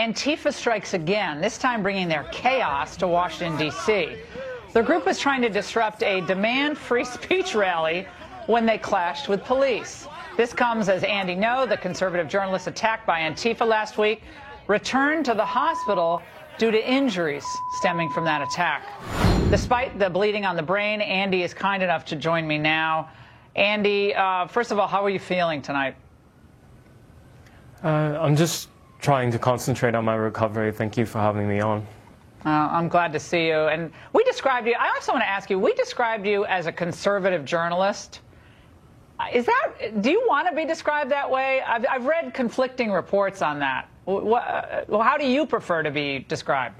Antifa strikes again, this time bringing their chaos to Washington, D.C. The group was trying to disrupt a demand free speech rally when they clashed with police. This comes as Andy Ngo, the conservative journalist attacked by Antifa last week, returned to the hospital due to injuries stemming from that attack. Despite the bleeding on the brain, Andy is kind enough to join me now. Andy, first of all, how are you feeling tonight? I'm just trying to concentrate on my recovery. Thank you for having me on. I'm glad to see you. And we described you, I also want to ask you, we described you as a conservative journalist. Do you want to be described that way? I've read conflicting reports on that. How do you prefer to be described?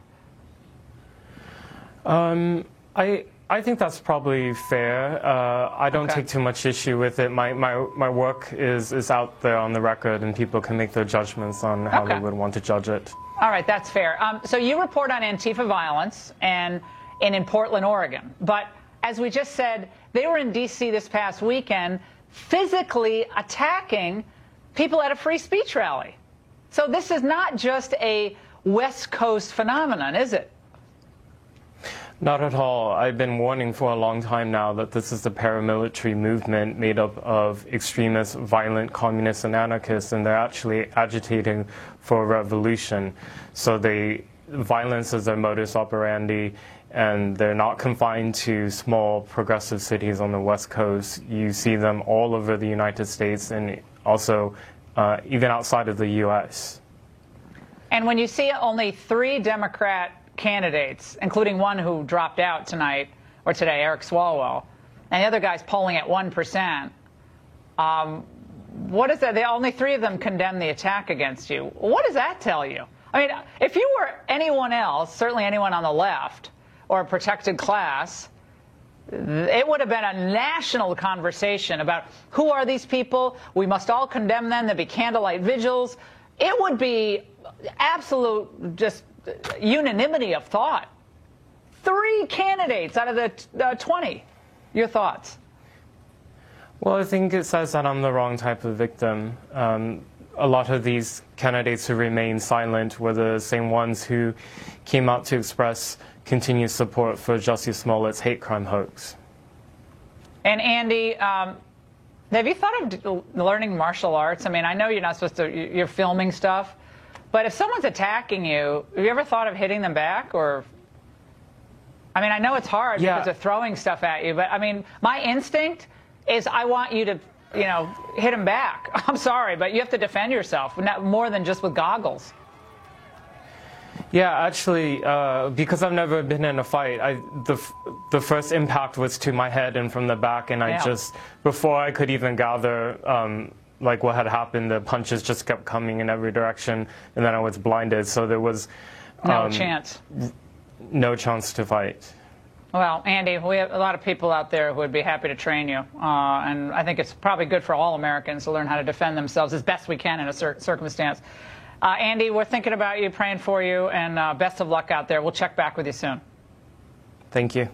I think that's probably fair. I don't take too much issue with it. My work is out there on the record, and people can make their judgments on how they would want to judge it. All right, that's fair. So you report on Antifa violence and in Portland, Oregon. But as we just said, they were in D.C. this past weekend physically attacking people at a free speech rally. So this is not just a West Coast phenomenon, is it? Not at all. I've been warning for a long time now that this is a paramilitary movement made up of extremists, violent communists, and anarchists, and they're actually agitating for a revolution. So violence is their modus operandi, and they're not confined to small progressive cities on the West Coast. You see them all over the United States and also even outside of the U.S. And when you see only 3 Democrat candidates, including one who dropped out tonight or today, Eric Swalwell, and the other guy's polling at 1%. What is that? Only 3 of them condemned the attack against you. What does that tell you? I mean, if you were anyone else, certainly anyone on the left or a protected class, it would have been a national conversation about who are these people? We must all condemn them. There'd be candlelight vigils. It would be absolute just unanimity of thought. 3 candidates out of the 20. Your thoughts? Well, I think it says that I'm the wrong type of victim. A lot of these candidates who remain silent were the same ones who came out to express continued support for Jussie Smollett's hate crime hoax. And Andy, have you thought of learning martial arts? I mean, I know you're not supposed to, you're filming stuff, but if someone's attacking you, have you ever thought of hitting them back? Or, I mean, I know it's hard because they're throwing stuff at you, but I mean, my instinct is I want you to, hit them back. I'm sorry, but you have to defend yourself, more than just with goggles. Yeah, actually, because I've never been in a fight, the first impact was to my head and from the back, and I just, before I could even gather like what had happened, the punches just kept coming in every direction, and then I was blinded, so there was no chance to fight. Well, Andy, we have a lot of people out there who would be happy to train you, and I think it's probably good for all Americans to learn how to defend themselves as best we can in a circumstance. Andy, we're thinking about you, praying for you, and best of luck out there. We'll check back with you soon. Thank you.